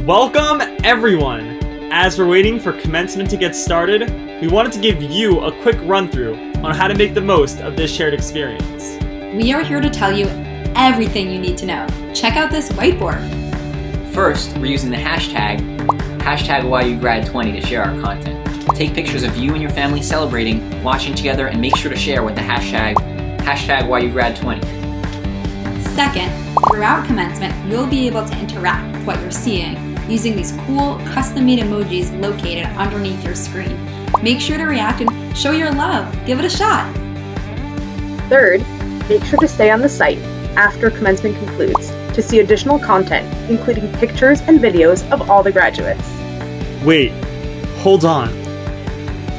Welcome, everyone! As we're waiting for commencement to get started, we wanted to give you a quick run-through on how to make the most of this shared experience. We are here to tell you everything you need to know. Check out this whiteboard. First, we're using the hashtag YUGrad20 to share our content. Take pictures of you and your family celebrating, watching together, and make sure to share with the hashtag YUGrad20. Second, throughout commencement, you'll be able to interact with what you're seeing using these cool custom-made emojis located underneath your screen. Make sure to react and show your love. Give it a shot. Third, make sure to stay on the site after commencement concludes to see additional content, including pictures and videos of all the graduates. Wait, hold on.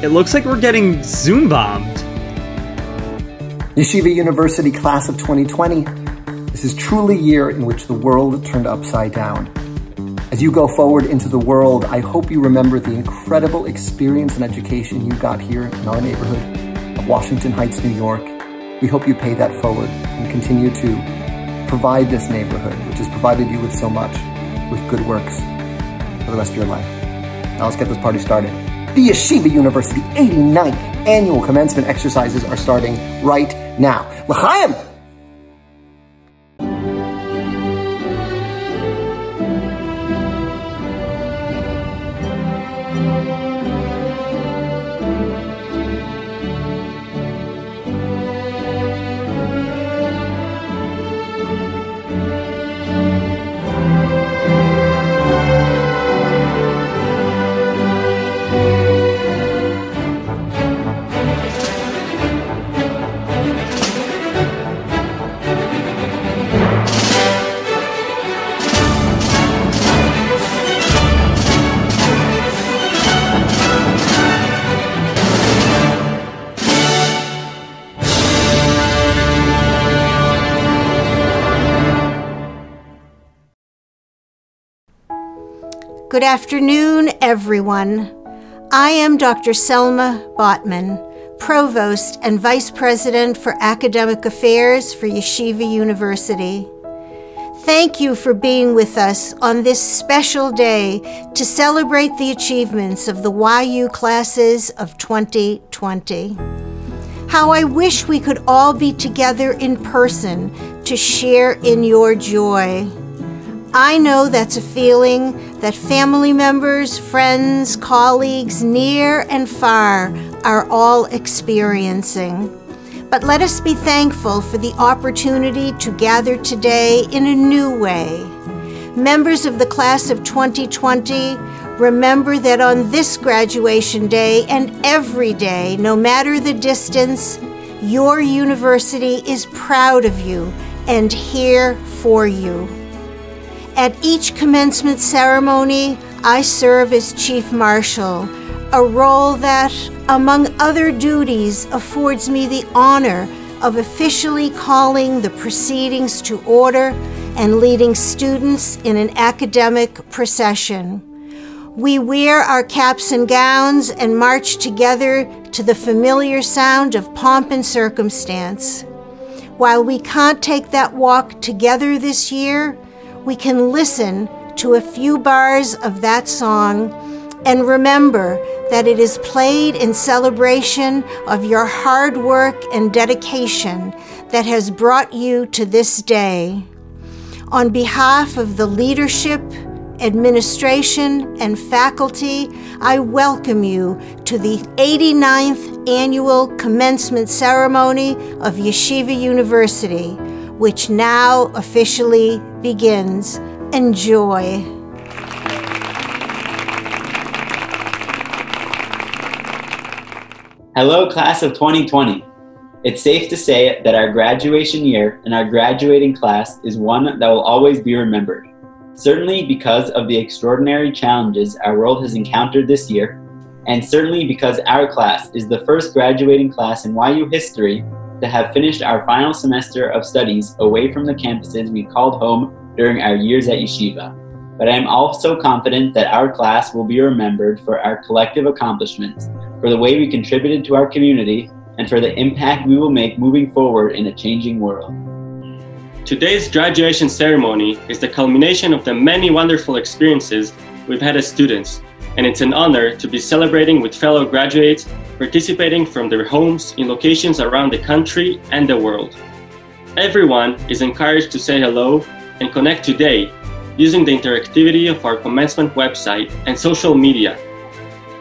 It looks like we're getting Zoom bombed. Yeshiva University Class of 2020, this is truly a year in which the world turned upside down. As you go forward into the world, I hope you remember the incredible experience and education you got here in our neighborhood of Washington Heights, New York. We hope you pay that forward and continue to provide this neighborhood, which has provided you with so much, with good works for the rest of your life. Now let's get this party started. The Yeshiva University 89th annual commencement exercises are starting right now. L'chaim! Good afternoon, everyone. I am Dr. Selma Botman, Provost and Vice President for Academic Affairs for Yeshiva University. Thank you for being with us on this special day to celebrate the achievements of the YU classes of 2020. How I wish we could all be together in person to share in your joy. I know that's a feeling that family members, friends, colleagues, near and far, are all experiencing. But let us be thankful for the opportunity to gather today in a new way. Members of the class of 2020, remember that on this graduation day and every day, no matter the distance, your university is proud of you and here for you. At each commencement ceremony, I serve as Chief Marshal, a role that, among other duties, affords me the honor of officially calling the proceedings to order and leading students in an academic procession. We wear our caps and gowns and march together to the familiar sound of pomp and circumstance. While we can't take that walk together this year, we can listen to a few bars of that song and remember that it is played in celebration of your hard work and dedication that has brought you to this day. On behalf of the leadership, administration, and faculty, I welcome you to the 89th annual commencement ceremony of Yeshiva University, which now officially begins. Enjoy. Hello, class of 2020. It's safe to say that our graduation year and our graduating class is one that will always be remembered. Certainly because of the extraordinary challenges our world has encountered this year, and certainly because our class is the first graduating class in YU history to have finished our final semester of studies away from the campuses we called home during our years at Yeshiva. But I am also confident that our class will be remembered for our collective accomplishments, for the way we contributed to our community, and for the impact we will make moving forward in a changing world. Today's graduation ceremony is the culmination of the many wonderful experiences we've had as students, and it's an honor to be celebrating with fellow graduates participating from their homes in locations around the country and the world. Everyone is encouraged to say hello and connect today using the interactivity of our Commencement website and social media.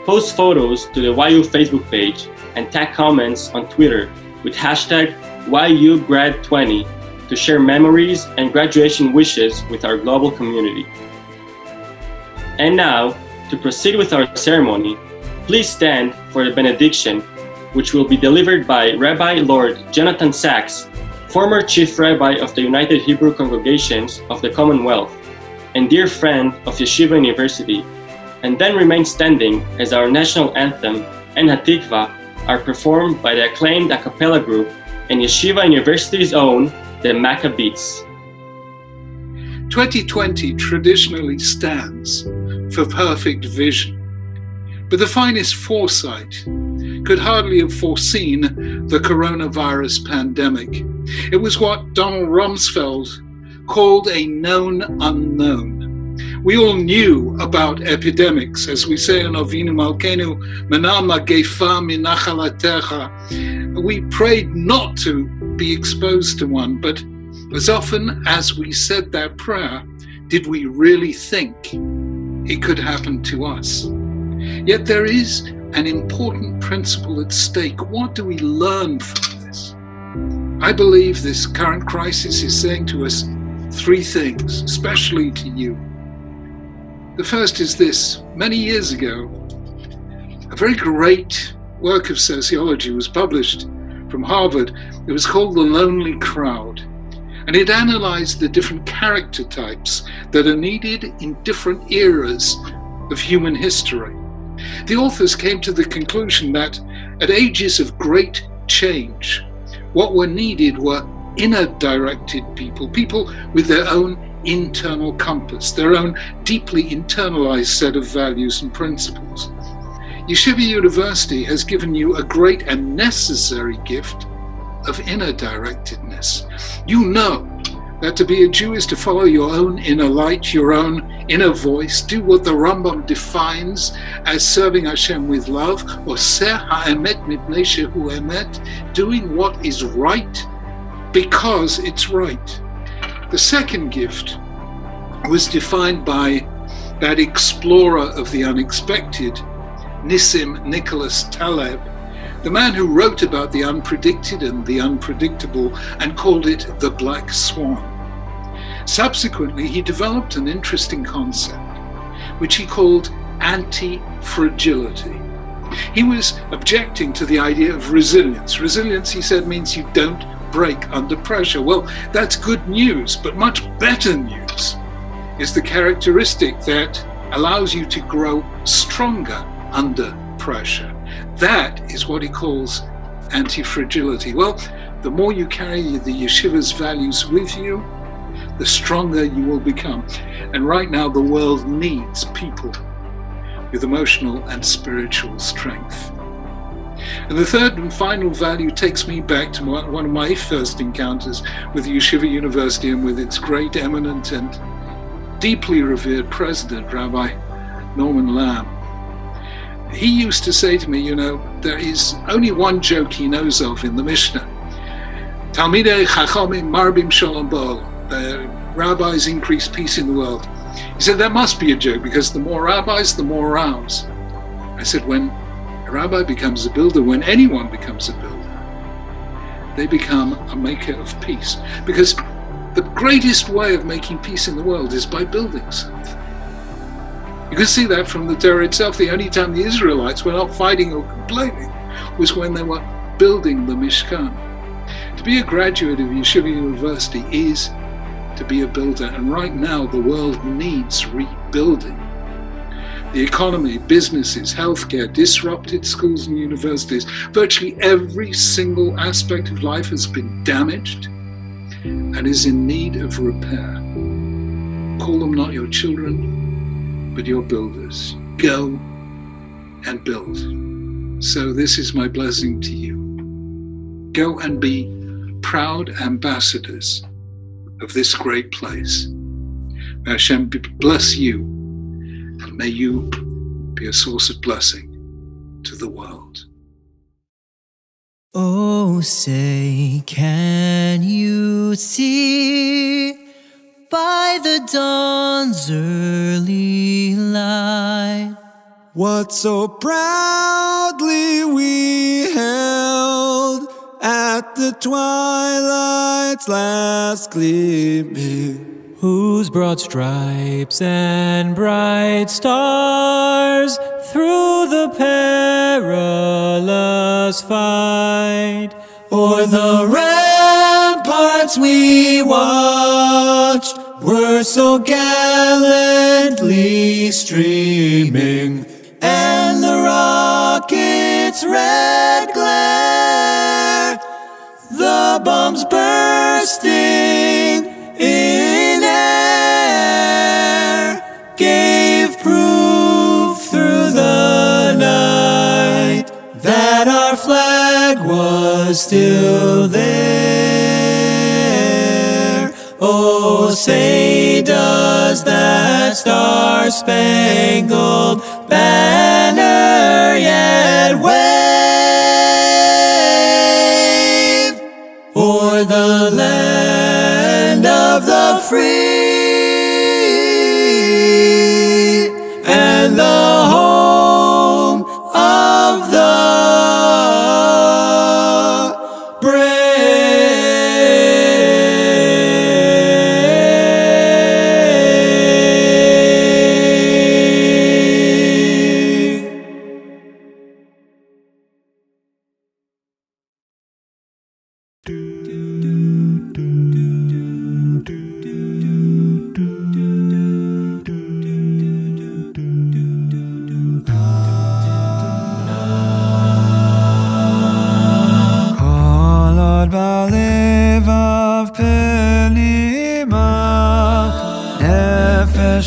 Post photos to the YU Facebook page and tag comments on Twitter with hashtag YUGrad20 to share memories and graduation wishes with our global community. And now, to proceed with our ceremony, please stand for the benediction, which will be delivered by Rabbi Lord Jonathan Sacks, former Chief Rabbi of the United Hebrew Congregations of the Commonwealth, and dear friend of Yeshiva University, and then remain standing as our national anthem and Hatikva are performed by the acclaimed a cappella group and Yeshiva University's own, the Maccabees. 2020 traditionally stands for perfect vision, but the finest foresight could hardly have foreseen the coronavirus pandemic. It was what Donald Rumsfeld called a known unknown. We all knew about epidemics, as we say in Avinu Malkeinu, Mena Magefa Minachalatecha. We prayed not to be exposed to one, but as often as we said that prayer, did we really think it could happen to us? Yet there is an important principle at stake. What do we learn from this? I believe this current crisis is saying to us three things, especially to you. The first is this: many years ago, a very great work of sociology was published from Harvard. It was called The Lonely Crowd, and it analyzed the different character types that are needed in different eras of human history. The authors came to the conclusion that at ages of great change, what were needed were inner-directed people, people with their own internal compass, their own deeply internalized set of values and principles. Yeshiva University has given you a great and necessary gift of inner-directedness. You know that to be a Jew is to follow your own inner light, your own inner voice, do what the Rambam defines as serving Hashem with love, or Seh ha'emet mipnei shehu emet, doing what is right because it's right. The second gift was defined by that explorer of the unexpected, Nissim Nicholas Taleb, the man who wrote about the unpredicted and the unpredictable and called it the Black Swan. Subsequently, he developed an interesting concept, which he called anti-fragility. He was objecting to the idea of resilience. Resilience, he said, means you don't break under pressure. Well, that's good news, but much better news is the characteristic that allows you to grow stronger under pressure. That is what he calls anti-fragility. Well, the more you carry the yeshiva's values with you, the stronger you will become. And right now, the world needs people with emotional and spiritual strength. And the third and final value takes me back to one of my first encounters with Yeshiva University and with its great, eminent, and deeply revered president, Rabbi Norman Lamm. He used to say to me, you know, there is only one joke he knows of in the Mishnah. Talmidei Chachamim Marbim Shalom Ba'olam. Rabbis increase peace in the world. He said, that must be a joke, because the more rabbis, the more rows. I said, when a rabbi becomes a builder, when anyone becomes a builder, they become a maker of peace. Because the greatest way of making peace in the world is by building something. You can see that from the Torah itself. The only time the Israelites were not fighting or complaining was when they were building the Mishkan. To be a graduate of Yeshiva University is to be a builder, and right now the world needs rebuilding. The economy, businesses, healthcare, disrupted schools and universities, virtually every single aspect of life has been damaged and is in need of repair. Call them not your children, but your builders. Go and build. So this is my blessing to you. Go and be proud ambassadors of this great place. May Hashem bless you, and may you be a source of blessing to the world. Oh, say, can you see by the dawn's early light what so proudly we held at the twilight's last gleaming, whose broad stripes and bright stars through the perilous fight o'er the ramparts we watched were so gallantly streaming, and the rocket's red glare, the bombs bursting in air, gave proof through the night that our flag was still there. Oh, say, does that star-spangled banner yet wave o'er the land of the free and the home of the brave?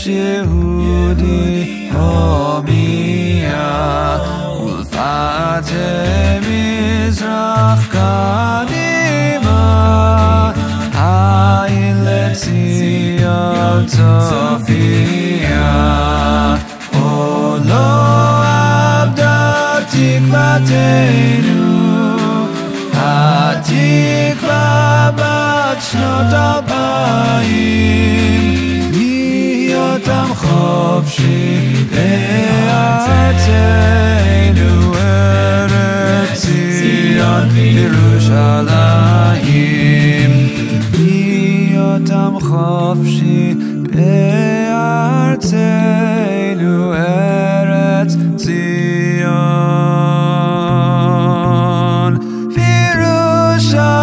יהודי הומייה ולפתה מזרח קדימה העין לציון צופיה עוד לא אבדה תקוותנו התקווה בת שנות 2000 אותם חופשי בארצנו ארץ ציון ירושלים אותם חופשי בארצנו ארץ ציון ירושלים.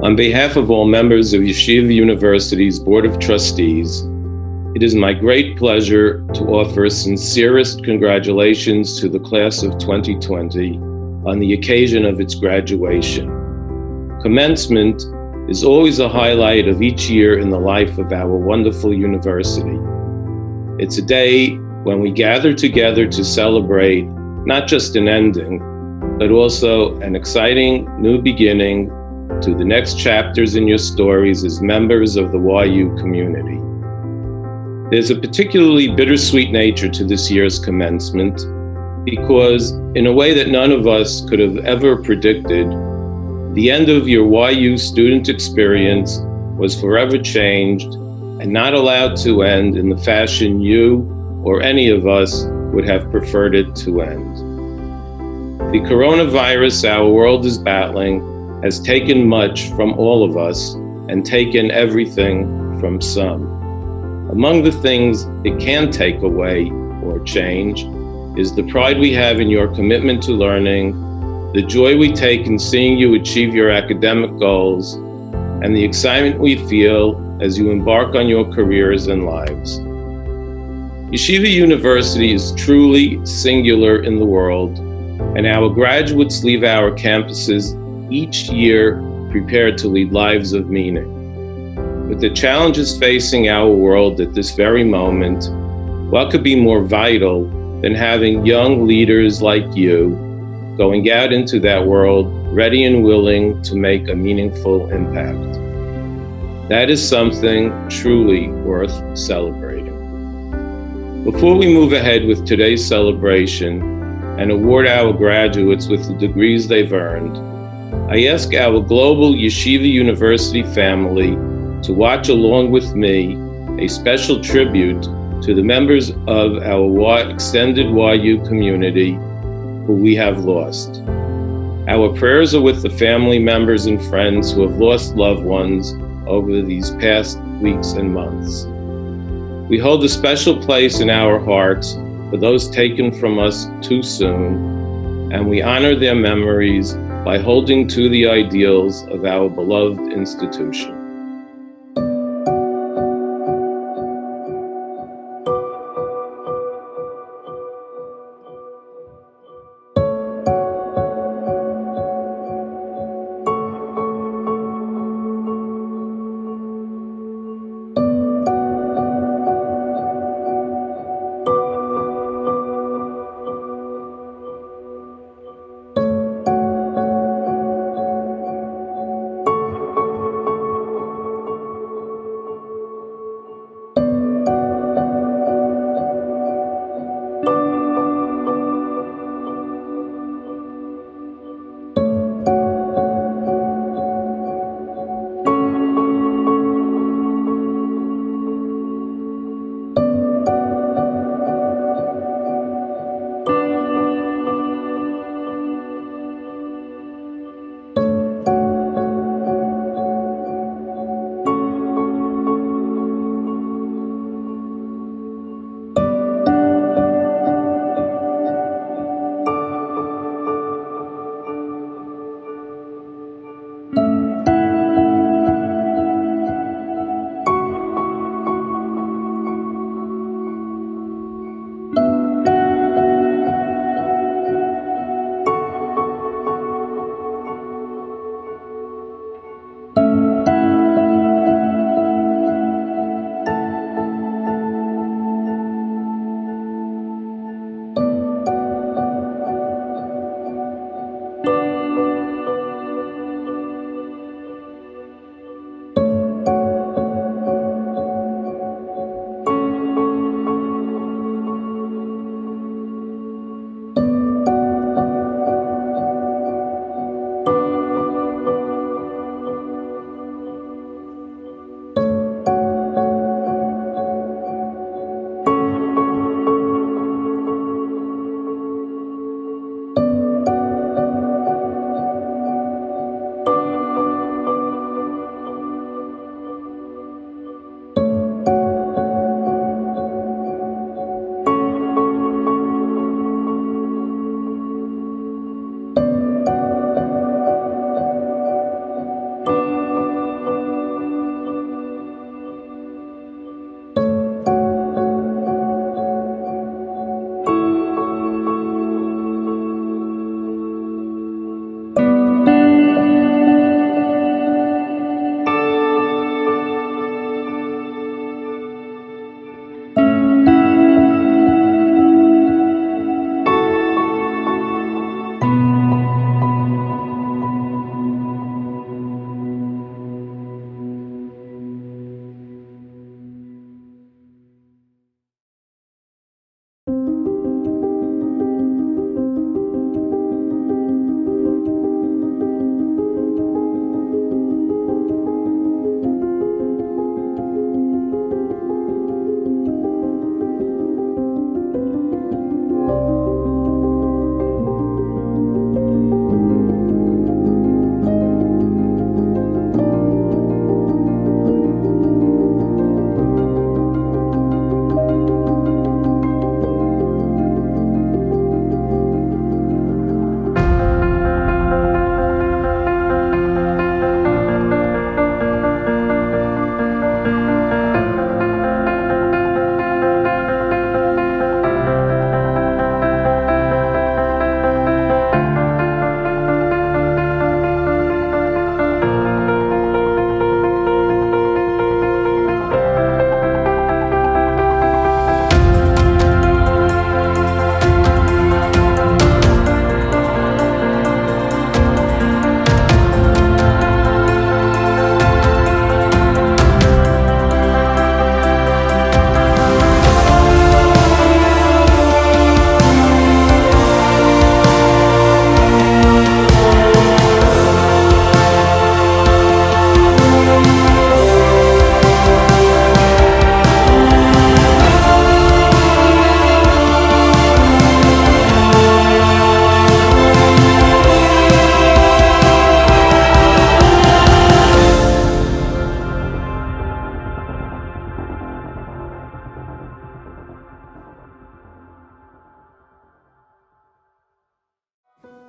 On behalf of all members of Yeshiva University's Board of Trustees, it is my great pleasure to offer sincerest congratulations to the class of 2020 on the occasion of its graduation. Commencement is always a highlight of each year in the life of our wonderful university. It's a day when we gather together to celebrate not just an ending, but also an exciting new beginning to the next chapters in your stories as members of the YU community. There's a particularly bittersweet nature to this year's commencement because, in a way that none of us could have ever predicted, the end of your YU student experience was forever changed and not allowed to end in the fashion you or any of us would have preferred it to end. The coronavirus our world is battling has taken much from all of us and taken everything from some. Among the things it can take away or change is the pride we have in your commitment to learning, the joy we take in seeing you achieve your academic goals, and the excitement we feel as you embark on your careers and lives. Yeshiva University is truly singular in the world, and our graduates leave our campuses each year prepared to lead lives of meaning. With the challenges facing our world at this very moment, what could be more vital than having young leaders like you going out into that world ready and willing to make a meaningful impact. That is something truly worth celebrating. Before we move ahead with today's celebration and award our graduates with the degrees they've earned, I ask our global Yeshiva University family to watch along with me a special tribute to the members of our extended YU community who we have lost. Our prayers are with the family members and friends who have lost loved ones over these past weeks and months. We hold a special place in our hearts for those taken from us too soon, and we honor their memories by holding to the ideals of our beloved institution.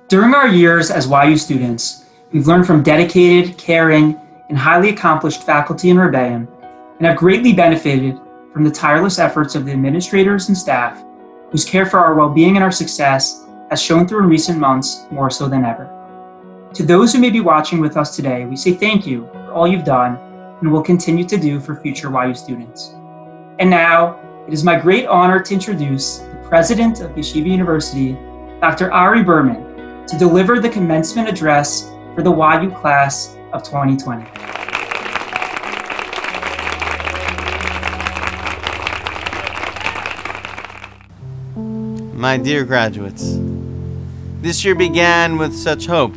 During our years as YU students, we've learned from dedicated, caring, and highly accomplished faculty in Rebbeim, and have greatly benefited from the tireless efforts of the administrators and staff whose care for our well-being and our success has shown through in recent months more so than ever. To those who may be watching with us today, we say thank you for all you've done and will continue to do for future YU students. And now, it is my great honor to introduce the President of Yeshiva University, Dr. Ari Berman, to deliver the commencement address for the YU class of 2020. My dear graduates, this year began with such hope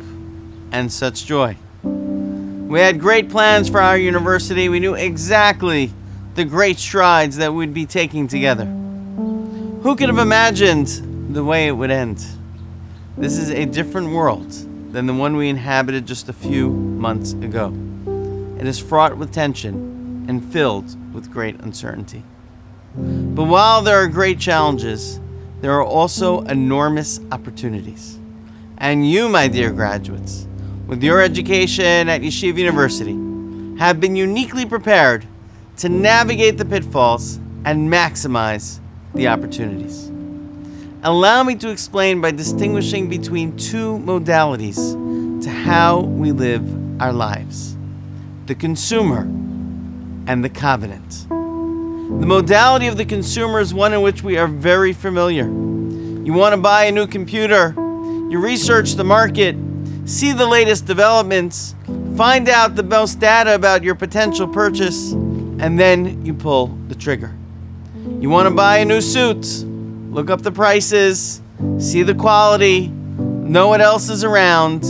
and such joy. We had great plans for our university. We knew exactly the great strides that we'd be taking together. Who could have imagined the way it would end? This is a different world than the one we inhabited just a few months ago. It is fraught with tension and filled with great uncertainty. But while there are great challenges, there are also enormous opportunities. And you, my dear graduates, with your education at Yeshiva University, have been uniquely prepared to navigate the pitfalls and maximize the opportunities. Allow me to explain by distinguishing between two modalities to how we live our lives: the consumer and the covenant. The modality of the consumer is one in which we are very familiar. You want to buy a new computer, you research the market, see the latest developments, find out the most data about your potential purchase, and then you pull the trigger. You want to buy a new suit, look up the prices, see the quality, know what else is around,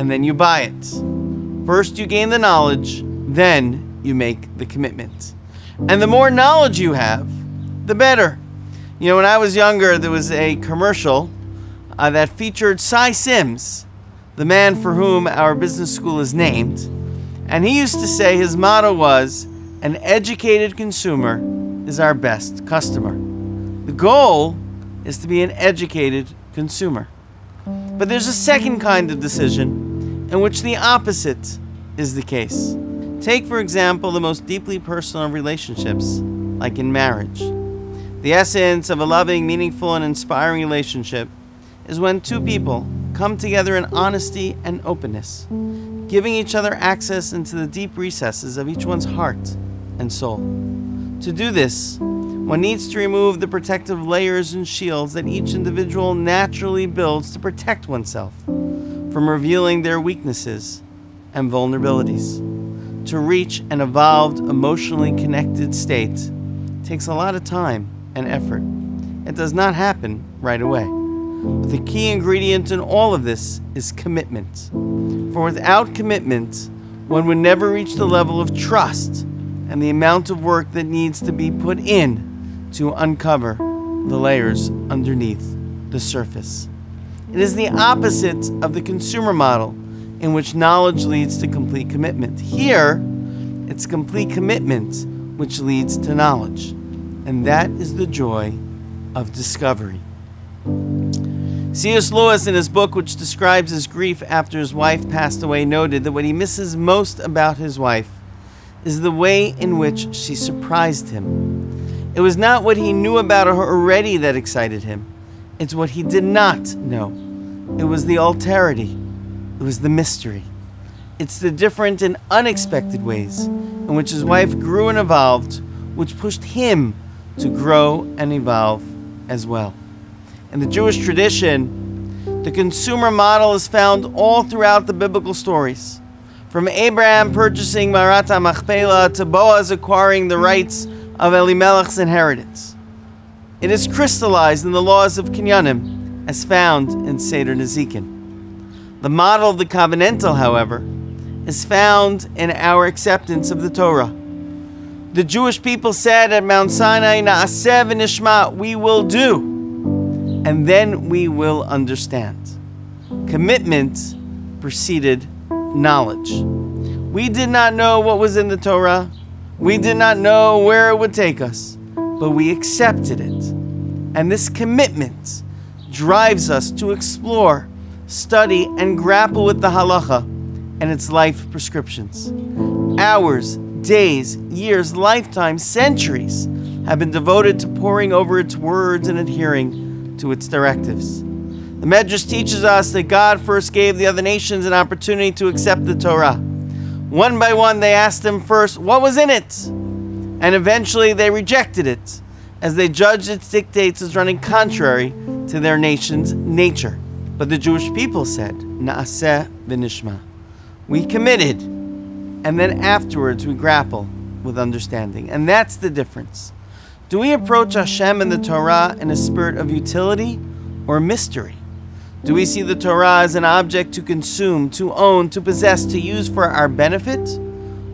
and then you buy it. First you gain the knowledge, then you make the commitment. And the more knowledge you have, the better. You know, when I was younger, there was a commercial that featured Cy Sims, the man for whom our business school is named. And he used to say his motto was, "An educated consumer is our best customer." The goal is to be an educated consumer. But there's a second kind of decision in which the opposite is the case. Take, for example, the most deeply personal relationships, like in marriage. The essence of a loving, meaningful, and inspiring relationship is when two people come together in honesty and openness, giving each other access into the deep recesses of each one's heart and soul. To do this, one needs to remove the protective layers and shields that each individual naturally builds to protect oneself from revealing their weaknesses and vulnerabilities. To reach an evolved, emotionally connected state takes a lot of time and effort. It does not happen right away. But the key ingredient in all of this is commitment. For without commitment, one would never reach the level of trust and the amount of work that needs to be put in to uncover the layers underneath the surface. It is the opposite of the consumer model, in which knowledge leads to complete commitment. Here, it's complete commitment which leads to knowledge. And that is the joy of discovery. C.S. Lewis, in his book which describes his grief after his wife passed away, noted that what he misses most about his wife is the way in which she surprised him. It was not what he knew about her already that excited him. It's what he did not know. It was the alterity. It was the mystery. It's the different and unexpected ways in which his wife grew and evolved, which pushed him to grow and evolve as well. In the Jewish tradition, the consumer model is found all throughout the biblical stories. From Abraham purchasing Marat HaMachpelah to Boaz acquiring the rights of Elimelech's inheritance. It is crystallized in the laws of Kinyanim, as found in Seder Nezikin. The model of the covenantal, however, is found in our acceptance of the Torah. The Jewish people said at Mount Sinai, Na'aseh v'nishma, we will do, and then we will understand. Commitment preceded knowledge. We did not know what was in the Torah. We did not know where it would take us, but we accepted it. And this commitment drives us to explore study, and grapple with the halacha and its life prescriptions. Hours, days, years, lifetimes, centuries have been devoted to poring over its words and adhering to its directives. The Medrash teaches us that God first gave the other nations an opportunity to accept the Torah. One by one, they asked him first what was in it, and eventually they rejected it, as they judged its dictates as running contrary to their nation's nature. But the Jewish people said, Na'aseh v'nishma. We committed, and then afterwards we grapple with understanding. And that's the difference. Do we approach Hashem and the Torah in a spirit of utility or mystery? Do we see the Torah as an object to consume, to own, to possess, to use for our benefit?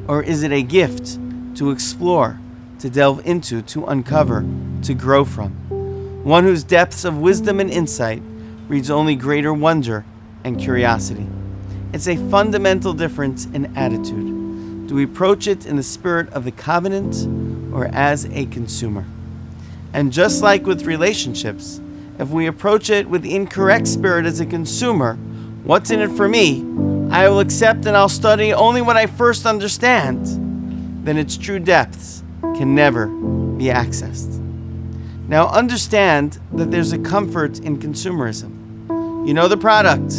Or is it a gift to explore, to delve into, to uncover, to grow from? One whose depths of wisdom and insight breeds only greater wonder and curiosity. It's a fundamental difference in attitude. Do we approach it in the spirit of the covenant or as a consumer? And just like with relationships, if we approach it with the incorrect spirit as a consumer, what's in it for me? I will accept and I'll study only what I first understand. Then its true depths can never be accessed. Now understand that there's a comfort in consumerism. You know the product,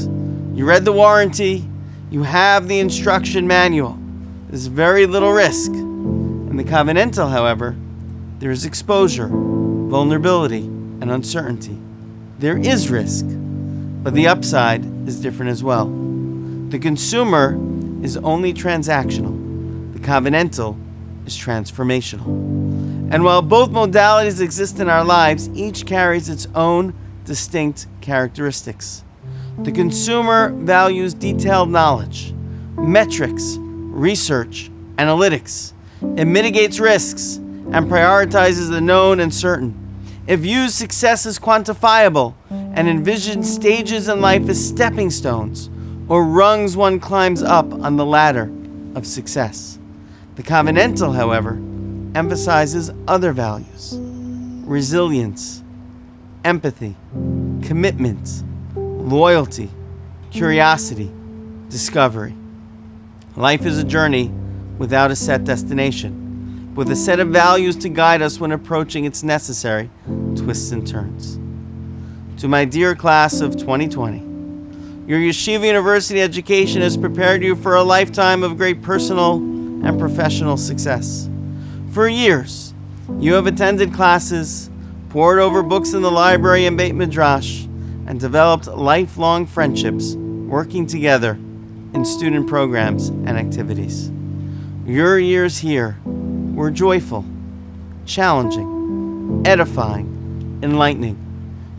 you read the warranty, you have the instruction manual. There's very little risk. In the covenantal, however, there is exposure, vulnerability, and uncertainty. There is risk, but the upside is different as well. The consumer is only transactional. The covenantal is transformational. And while both modalities exist in our lives, each carries its own distinct characteristics. The consumer values detailed knowledge, metrics, research, analytics. It mitigates risks and prioritizes the known and certain. It views success as quantifiable and envisions stages in life as stepping stones or rungs one climbs up on the ladder of success. The covenantal, however, emphasizes other values: resilience, empathy, commitment, loyalty, curiosity, discovery. Life is a journey without a set destination, with a set of values to guide us when approaching its necessary twists and turns. To my dear class of 2020, your Yeshiva University education has prepared you for a lifetime of great personal and professional success. For years, you have attended classes, pored over books in the library and Beit Midrash, and developed lifelong friendships working together in student programs and activities. Your years here were joyful, challenging, edifying, enlightening.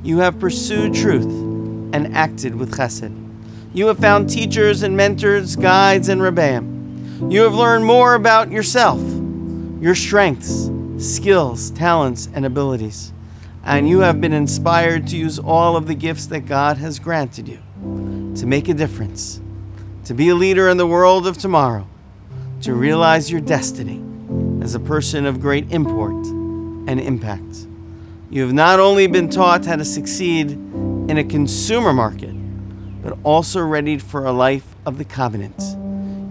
You have pursued truth and acted with chesed. You have found teachers and mentors, guides and rebbeim. You have learned more about yourself, your strengths, skills, talents, and abilities. And you have been inspired to use all of the gifts that God has granted you to make a difference, to be a leader in the world of tomorrow, to realize your destiny as a person of great import and impact. You have not only been taught how to succeed in a consumer market, but also readied for a life of the covenant.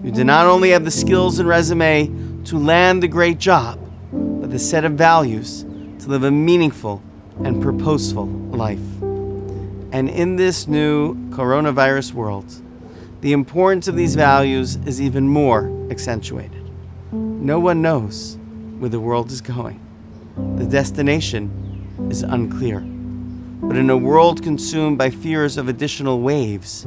You do not only have the skills and resume to land the great job, but the set of values to live a meaningful and purposeful life. And in this new coronavirus world, the importance of these values is even more accentuated. No one knows where the world is going. The destination is unclear. But in a world consumed by fears of additional waves,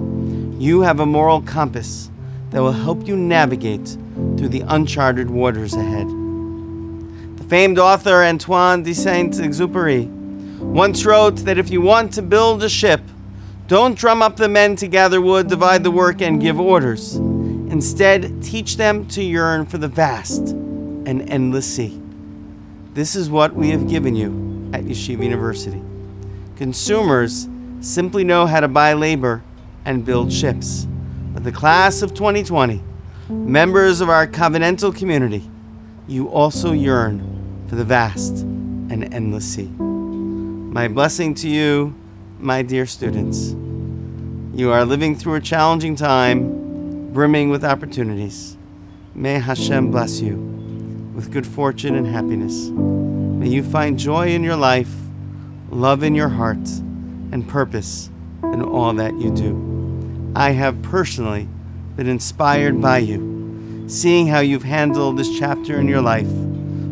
you have a moral compass that will help you navigate through the uncharted waters ahead. The famed author Antoine de Saint-Exupéry once wrote that if you want to build a ship, don't drum up the men to gather wood, divide the work, and give orders. Instead, teach them to yearn for the vast and endless sea. This is what we have given you at Yeshiva University. Consumers simply know how to buy labor and build ships. But the class of 2020, members of our covenantal community, you also yearn for the vast and endless sea. My blessing to you, my dear students. You are living through a challenging time, brimming with opportunities. May Hashem bless you with good fortune and happiness. May you find joy in your life, love in your heart, and purpose in all that you do. I have personally been inspired by you, seeing how you've handled this chapter in your life,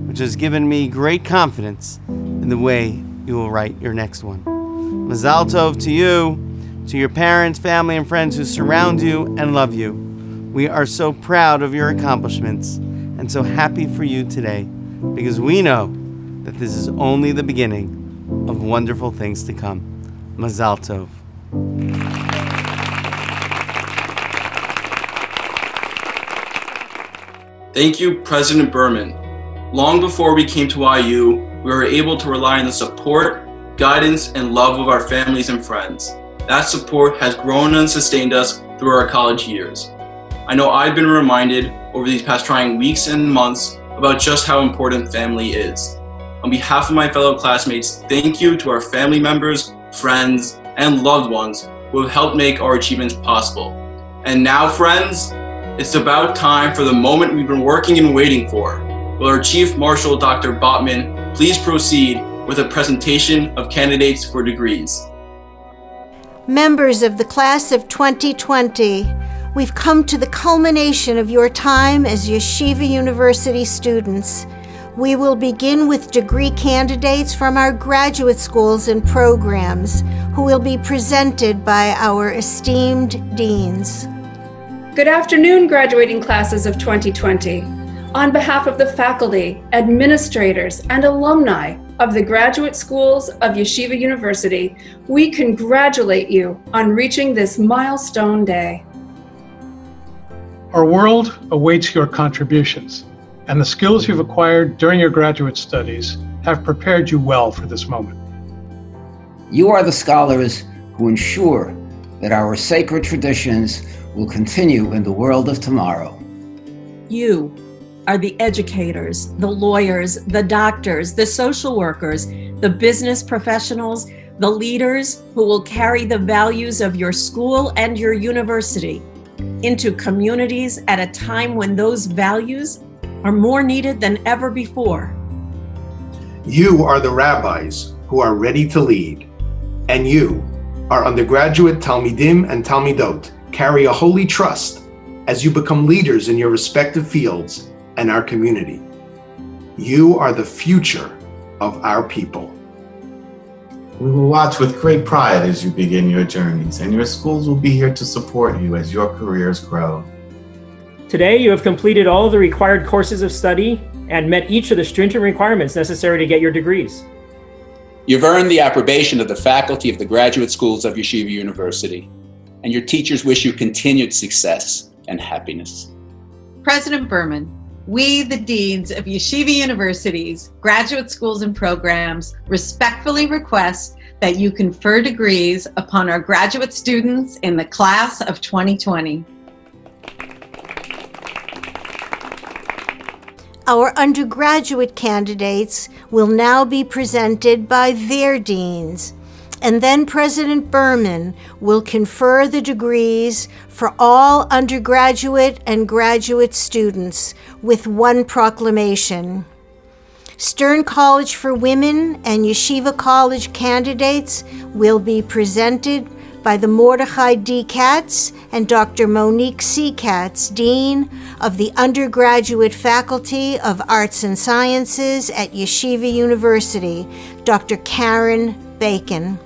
which has given me great confidence in the way you will write your next one. Mazal Tov to you, to your parents, family, and friends who surround you and love you. We are so proud of your accomplishments and so happy for you today, because we know that this is only the beginning of wonderful things to come. Mazal Tov. Thank you, President Berman. Long before we came to IU, we were able to rely on the support, guidance, and love of our families and friends. That support has grown and sustained us through our college years. I know I've been reminded over these past trying weeks and months about just how important family is. On behalf of my fellow classmates, thank you to our family members, friends, and loved ones who have helped make our achievements possible. And now, friends, it's about time for the moment we've been working and waiting for. Will our Chief Marshal Dr. Botman please proceed with a presentation of candidates for degrees? Members of the class of 2020, we've come to the culmination of your time as Yeshiva University students. We will begin with degree candidates from our graduate schools and programs, who will be presented by our esteemed deans. Good afternoon, graduating classes of 2020. On behalf of the faculty, administrators, and alumni of the graduate schools of Yeshiva University, we congratulate you on reaching this milestone day. Our world awaits your contributions, and the skills you've acquired during your graduate studies have prepared you well for this moment. You are the scholars who ensure that our sacred traditions will continue in the world of tomorrow. You are the educators, the lawyers, the doctors, the social workers, the business professionals, the leaders who will carry the values of your school and your university into communities at a time when those values are more needed than ever before. You are the rabbis who are ready to lead, and you, our undergraduate Talmidim and Talmidot, carry a holy trust as you become leaders in your respective fields and our community. You are the future of our people. We will watch with great pride as you begin your journeys, and your schools will be here to support you as your careers grow. Today, you have completed all of the required courses of study and met each of the stringent requirements necessary to get your degrees. You've earned the approbation of the faculty of the graduate schools of Yeshiva University, and your teachers wish you continued success and happiness. President Berman, we, the deans of Yeshiva University's graduate schools and programs, respectfully request that you confer degrees upon our graduate students in the class of 2020. Our undergraduate candidates will now be presented by their deans, and then President Berman will confer the degrees for all undergraduate and graduate students with one proclamation. Stern College for Women and Yeshiva College candidates will be presented by the Mordechai D. Katz and Dr. Monique C. Katz, Dean of the Undergraduate Faculty of Arts and Sciences at Yeshiva University, Dr. Karen Bacon.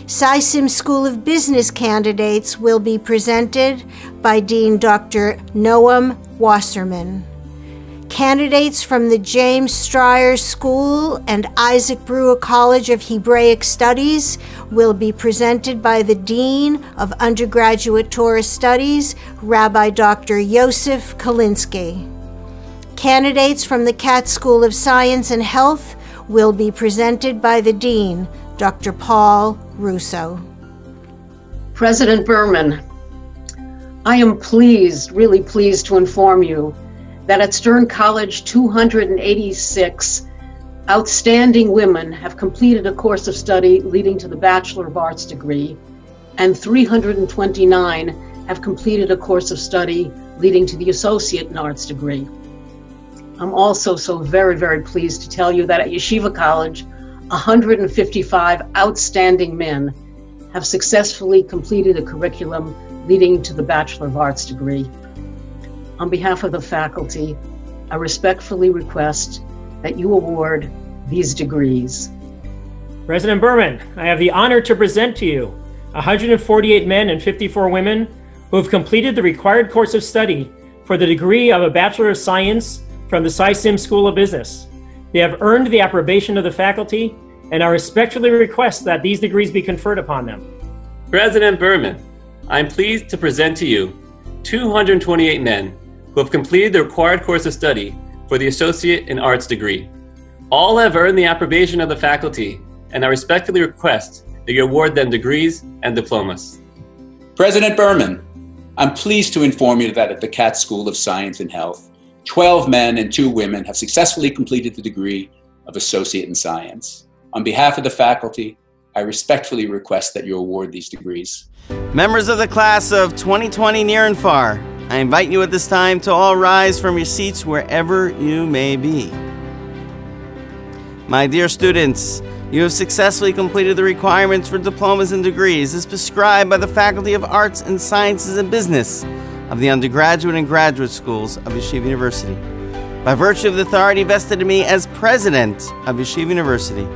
SciSim School of Business candidates will be presented by Dean Dr. Noam Wasserman. Candidates from the James Stryer School and Isaac Brewer College of Hebraic Studies will be presented by the Dean of Undergraduate Torah Studies, Rabbi Dr. Yosef Kalinsky. Candidates from the Katz School of Science and Health will be presented by the Dean, Dr. Paul Russo. President Berman, I am pleased, really pleased to inform you that at Stern College, 286 outstanding women have completed a course of study leading to the Bachelor of Arts degree, and 329 have completed a course of study leading to the Associate in Arts degree. I'm also so very, very pleased to tell you that at Yeshiva College, 155 outstanding men have successfully completed a curriculum leading to the Bachelor of Arts degree. On behalf of the faculty, I respectfully request that you award these degrees. President Berman, I have the honor to present to you 148 men and 54 women who have completed the required course of study for the degree of a Bachelor of Science from the SciSim School of Business. They have earned the approbation of the faculty, and I respectfully request that these degrees be conferred upon them. President Berman, I'm pleased to present to you 228 men who have completed the required course of study for the Associate in Arts degree. All have earned the approbation of the faculty, and I respectfully request that you award them degrees and diplomas. President Berman, I'm pleased to inform you that at the Katz School of Science and Health, 12 men and 2 women have successfully completed the degree of Associate in Science. On behalf of the faculty, I respectfully request that you award these degrees. Members of the class of 2020 near and far, I invite you at this time to all rise from your seats wherever you may be. My dear students, you have successfully completed the requirements for diplomas and degrees as prescribed by the Faculty of Arts and Sciences and Business of the undergraduate and graduate schools of Yeshiva University. By virtue of the authority vested in me as President of Yeshiva University,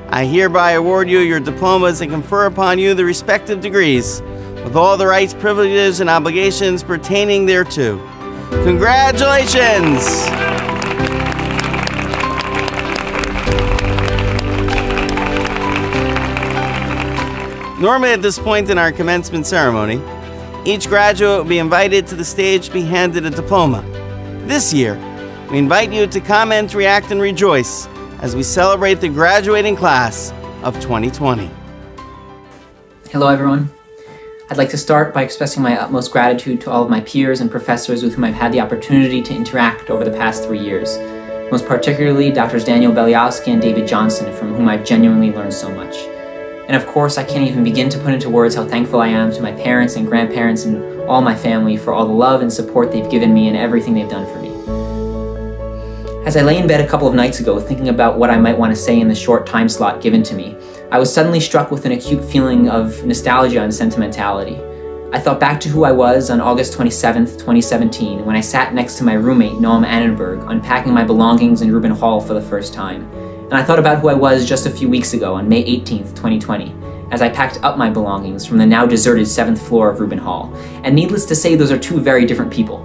I hereby award you your diplomas and confer upon you the respective degrees with all the rights, privileges, and obligations pertaining thereto. Congratulations! Normally at this point in our commencement ceremony, each graduate will be invited to the stage to be handed a diploma. This year, we invite you to comment, react, and rejoice as we celebrate the graduating class of 2020. Hello everyone. I'd like to start by expressing my utmost gratitude to all of my peers and professors with whom I've had the opportunity to interact over the past 3 years. Most particularly, Drs. Daniel Beliowski and David Johnson, from whom I've genuinely learned so much. And of course, I can't even begin to put into words how thankful I am to my parents and grandparents and all my family for all the love and support they've given me and everything they've done for me. As I lay in bed a couple of nights ago thinking about what I might want to say in the short time slot given to me, I was suddenly struck with an acute feeling of nostalgia and sentimentality. I thought back to who I was on August 27th, 2017, when I sat next to my roommate, Noam Annenberg, unpacking my belongings in Reuben Hall for the first time. And I thought about who I was just a few weeks ago on May 18th, 2020, as I packed up my belongings from the now deserted 7th floor of Reuben Hall. And needless to say, those are two very different people.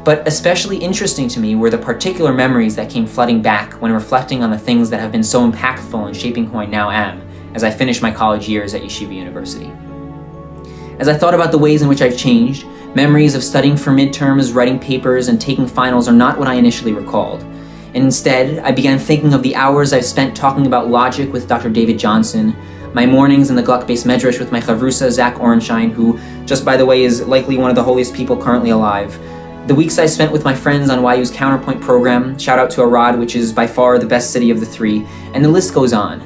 But especially interesting to me were the particular memories that came flooding back when reflecting on the things that have been so impactful in shaping who I now am as I finished my college years at Yeshiva University. As I thought about the ways in which I've changed, memories of studying for midterms, writing papers, and taking finals are not what I initially recalled. Instead, I began thinking of the hours I've spent talking about logic with Dr. David Johnson, my mornings in the Gluck-based Medrash with my chavrusa, Zach Orenstein, who, just by the way, is likely one of the holiest people currently alive, the weeks I spent with my friends on YU's Counterpoint program, shout out to Arad, which is by far the best city of the 3, and the list goes on.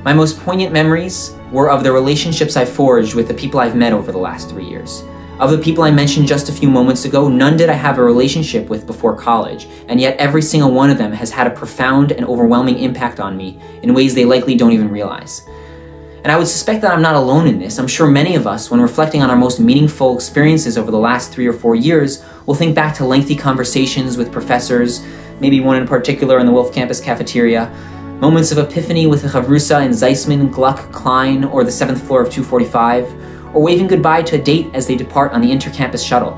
My most poignant memories were of the relationships I forged with the people I've met over the last 3 years. Of the people I mentioned just a few moments ago, none did I have a relationship with before college, and yet every single one of them has had a profound and overwhelming impact on me in ways they likely don't even realize. And I would suspect that I'm not alone in this. I'm sure many of us, when reflecting on our most meaningful experiences over the last 3 or 4 years, will think back to lengthy conversations with professors, maybe one in particular in the Wolf Campus cafeteria, moments of epiphany with the chavrusa in Zeisman, Gluck, Klein, or the 7th floor of 245, or waving goodbye to a date as they depart on the intercampus shuttle.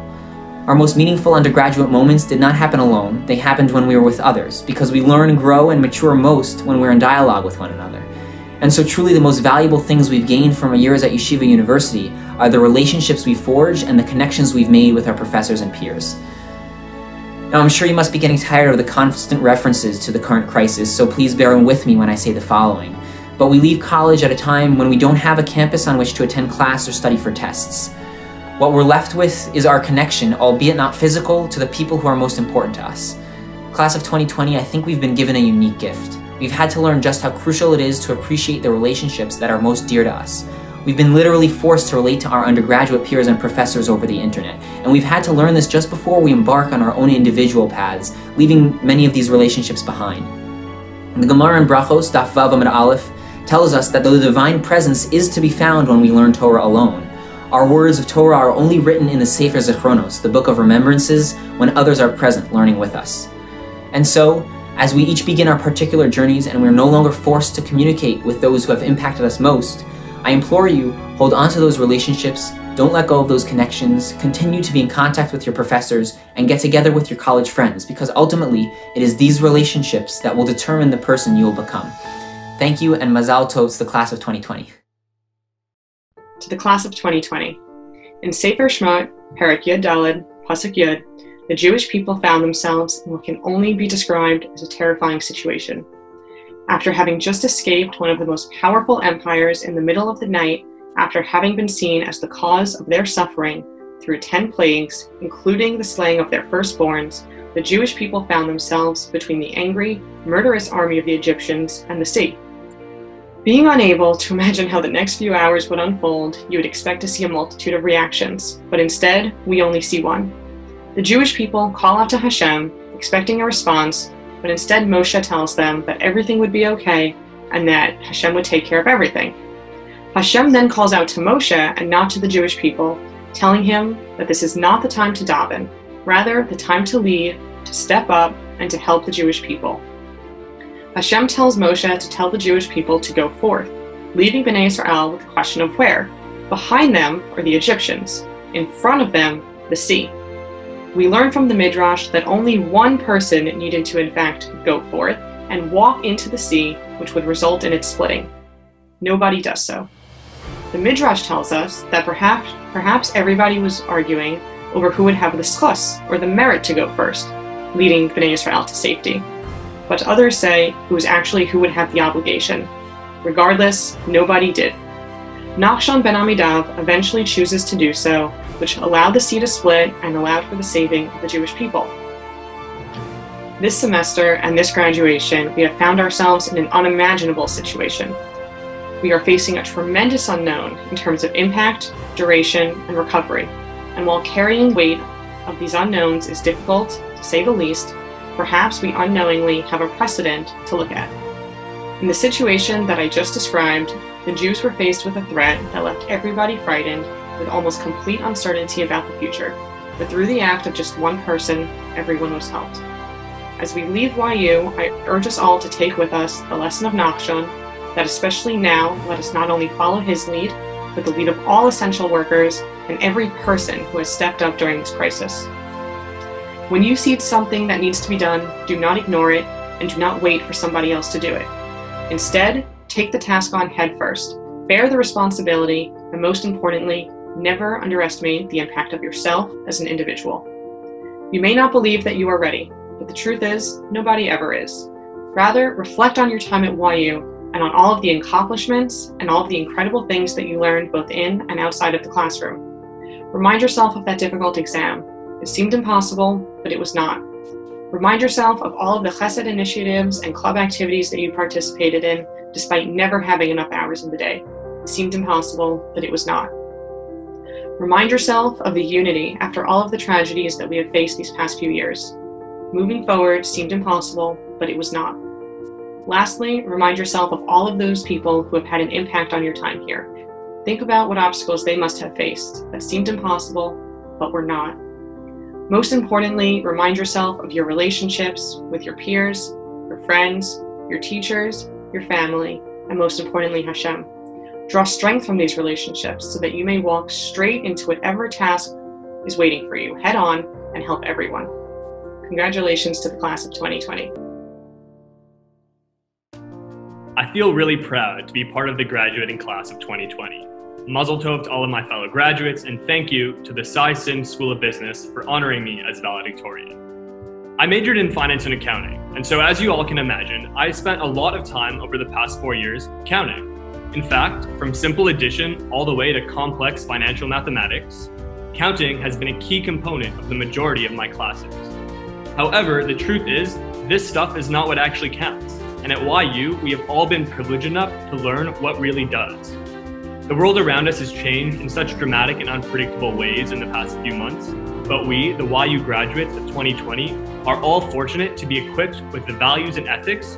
Our most meaningful undergraduate moments did not happen alone, they happened when we were with others, because we learn, grow, and mature most when we're in dialogue with one another. And so truly the most valuable things we've gained from our years at Yeshiva University are the relationships we forged and the connections we've made with our professors and peers. Now I'm sure you must be getting tired of the constant references to the current crisis, so please bear with me when I say the following. But we leave college at a time when we don't have a campus on which to attend class or study for tests. What we're left with is our connection, albeit not physical, to the people who are most important to us. Class of 2020, I think we've been given a unique gift. We've had to learn just how crucial it is to appreciate the relationships that are most dear to us. We've been literally forced to relate to our undergraduate peers and professors over the internet, and we've had to learn this just before we embark on our own individual paths, leaving many of these relationships behind. The Gemara in Brachos, Daf Vav Amud Aleph, tells us that the divine presence is to be found when we learn Torah alone. Our words of Torah are only written in the Sefer Zichronos, the book of remembrances, when others are present learning with us. And so, as we each begin our particular journeys and we're no longer forced to communicate with those who have impacted us most, I implore you, hold on to those relationships, don't let go of those connections, continue to be in contact with your professors, and get together with your college friends, because ultimately, it is these relationships that will determine the person you will become. Thank you, and Mazal Tov to the class of 2020. To the class of 2020. In Sefer Shemot, Perek Yud Daled, Pasuk Yud, the Jewish people found themselves in what can only be described as a terrifying situation. After having just escaped one of the most powerful empires in the middle of the night, after having been seen as the cause of their suffering through 10 plagues, including the slaying of their firstborns, the Jewish people found themselves between the angry, murderous army of the Egyptians and the sea. Being unable to imagine how the next few hours would unfold, you would expect to see a multitude of reactions, but instead, we only see one. The Jewish people call out to Hashem, expecting a response, but instead Moshe tells them that everything would be okay and that Hashem would take care of everything. Hashem then calls out to Moshe and not to the Jewish people, telling him that this is not the time to daven, rather the time to lead, to step up, and to help the Jewish people. Hashem tells Moshe to tell the Jewish people to go forth, leaving Bnei Israel with the question of where. Behind them are the Egyptians, in front of them, the sea. We learn from the Midrash that only one person needed to in fact go forth and walk into the sea, which would result in its splitting. Nobody does so. The Midrash tells us that perhaps everybody was arguing over who would have the schus, or the merit to go first, leading Bnei Israel to safety. But others say it was actually who would have the obligation. Regardless, nobody did. Nachshon ben Amidav eventually chooses to do so, which allowed the sea to split and allowed for the saving of the Jewish people. This semester and this graduation, we have found ourselves in an unimaginable situation. We are facing a tremendous unknown in terms of impact, duration, and recovery. And while carrying weight of these unknowns is difficult, to say the least, perhaps we unknowingly have a precedent to look at. In the situation that I just described, the Jews were faced with a threat that left everybody frightened, with almost complete uncertainty about the future. But through the act of just one person, everyone was helped. As we leave YU, I urge us all to take with us the lesson of Nachshon, that especially now, let us not only follow his lead, but the lead of all essential workers and every person who has stepped up during this crisis. When you see something that needs to be done, do not ignore it and do not wait for somebody else to do it. Instead, take the task on head first, bear the responsibility, and most importantly, never underestimate the impact of yourself as an individual. You may not believe that you are ready, but the truth is, nobody ever is. Rather, reflect on your time at YU and on all of the accomplishments and all of the incredible things that you learned both in and outside of the classroom. Remind yourself of that difficult exam. It seemed impossible, but it was not. Remind yourself of all of the chesed initiatives and club activities that you participated in, despite never having enough hours in the day. It seemed impossible, but it was not. Remind yourself of the unity after all of the tragedies that we have faced these past few years. Moving forward seemed impossible, but it was not. Lastly, remind yourself of all of those people who have had an impact on your time here. Think about what obstacles they must have faced that seemed impossible, but were not. Most importantly, remind yourself of your relationships with your peers, your friends, your teachers, your family, and most importantly, Hashem. Draw strength from these relationships so that you may walk straight into whatever task is waiting for you, head on, and help everyone. Congratulations to the class of 2020. I feel really proud to be part of the graduating class of 2020. Mazel tov to all of my fellow graduates, and thank you to the Cy Sims School of Business for honoring me as valedictorian. I majored in finance and accounting, and so as you all can imagine, I spent a lot of time over the past 4 years counting. In fact, from simple addition all the way to complex financial mathematics, counting has been a key component of the majority of my classes. However, the truth is, this stuff is not what actually counts, and at YU, we have all been privileged enough to learn what really does. The world around us has changed in such dramatic and unpredictable ways in the past few months, but we, the YU graduates of 2020, are all fortunate to be equipped with the values and ethics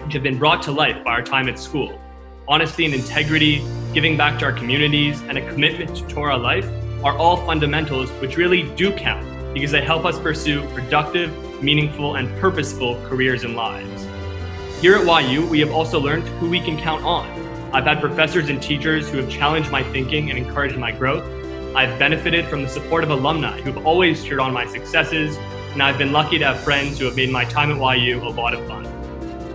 which have been brought to life by our time at school. Honesty and integrity, giving back to our communities, and a commitment to Torah life are all fundamentals which really do count because they help us pursue productive, meaningful, and purposeful careers and lives. Here at YU, we have also learned who we can count on. I've had professors and teachers who have challenged my thinking and encouraged my growth. I've benefited from the support of alumni who have always cheered on my successes, and I've been lucky to have friends who have made my time at YU a lot of fun.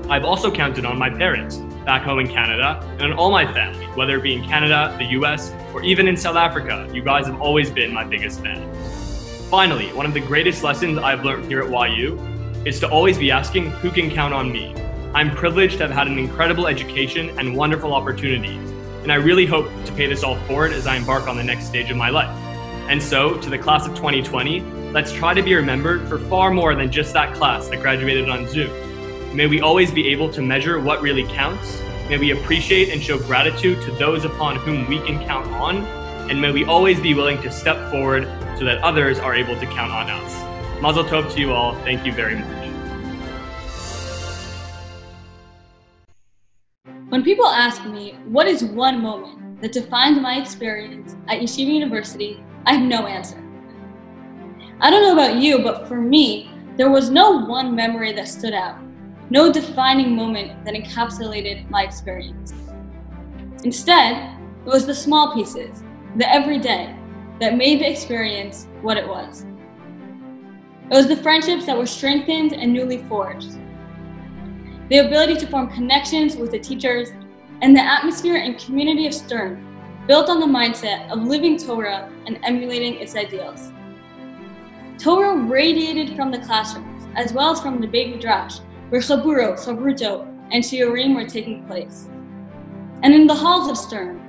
I've also counted on my parents back home in Canada and on all my family, whether it be in Canada, the US, or even in South Africa. You guys have always been my biggest fans. Finally, one of the greatest lessons I've learned here at YU is to always be asking who can count on me. I'm privileged to have had an incredible education and wonderful opportunities, and I really hope to pay this all forward as I embark on the next stage of my life. And so, to the class of 2020, let's try to be remembered for far more than just that class that graduated on Zoom. May we always be able to measure what really counts. May we appreciate and show gratitude to those upon whom we can count on, and may we always be willing to step forward so that others are able to count on us. Mazel tov to you all. Thank you very much. When people ask me what is one moment that defines my experience at Yeshiva University, I have no answer. I don't know about you, but for me, there was no one memory that stood out, no defining moment that encapsulated my experience. Instead, it was the small pieces, the everyday, that made the experience what it was. It was the friendships that were strengthened and newly forged, the ability to form connections with the teachers, and the atmosphere and community of Stern, built on the mindset of living Torah and emulating its ideals. Torah radiated from the classrooms, as well as from the Beit Midrash, where Chaburo, Chavruto, and Shiurim were taking place. And in the halls of Stern,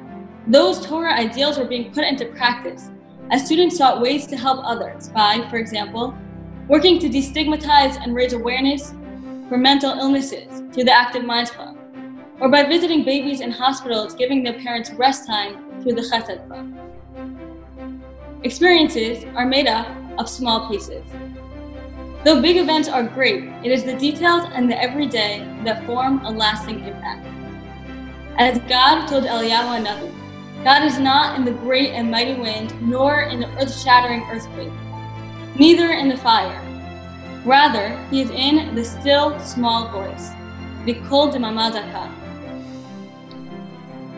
those Torah ideals were being put into practice as students sought ways to help others by, for example, working to destigmatize and raise awareness for mental illnesses through the Active Minds Club, or by visiting babies in hospitals giving their parents rest time through the Chesed Club. Experiences are made up of small pieces. Though big events are great, it is the details and the everyday that form a lasting impact. As God told Eliyahu Hanavi, God is not in the great and mighty wind, nor in the earth-shattering earthquake, neither in the fire. Rather, he is in the still, small voice, the kol demama daka.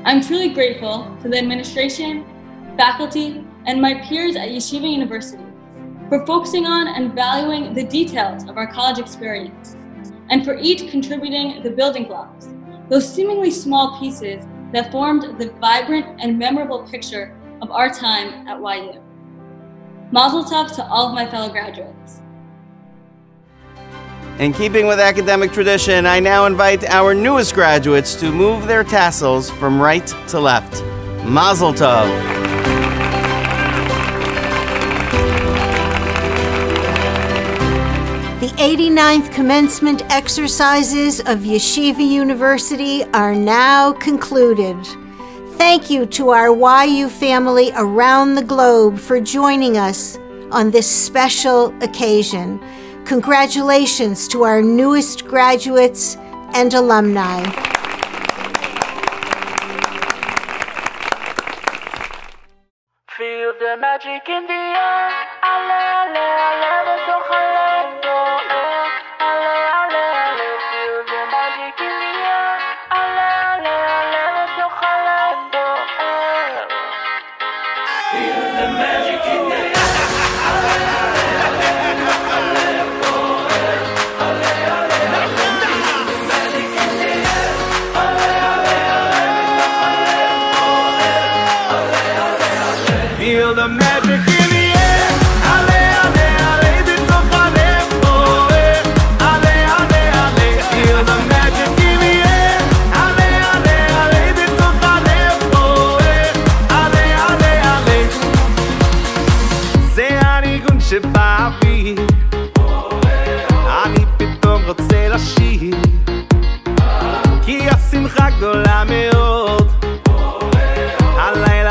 I'm truly grateful to the administration, faculty, and my peers at Yeshiva University for focusing on and valuing the details of our college experience, and for each contributing the building blocks, those seemingly small pieces that formed the vibrant and memorable picture of our time at YU. Mazel tov to all of my fellow graduates. In keeping with academic tradition, I now invite our newest graduates to move their tassels from right to left. Mazel tov. The 89th commencement exercises of Yeshiva University are now concluded. Thank you to our YU family around the globe for joining us on this special occasion. Congratulations to our newest graduates and alumni. Feel the magic in the air. Ale, ale, ale, בתוך הלב בוער. Ale, ale, ale, feel the magic in the air. Ale, ale, ale, בתוך הלב בוער. Feel the magic in the air. Ale, ale, ale, בתוך הלב בוער. Ale, ale, ale, feel the magic in the air. Ale, ale, ale, בתוך הלב בוער. Ale, ale, ale, feel the magic in the air. Ale, ale, ale, בתוך הלב בוער. Ale, ale, ale, feel the magic in the air. Ale, ale, ale, בתוך הלב בוער. Ale, ale, ale, זה הניגון שבאוויר. אני פתאום רוצה לשיר, כי השמחה גדולה מאוד.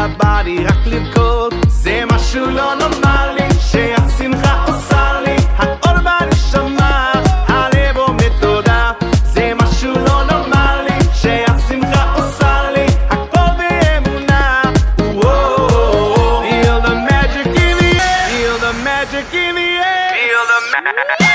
והבאדי רק לבכות, זה משהו לא נורמלי שהשמחה עושה לי, האור בנשמה, הלב עומד תודה, זה משהו לא נורמלי שהשמחה עושה לי, הכל באמונה. Feel the magic in the air, feel the magic in the air, feel the magic.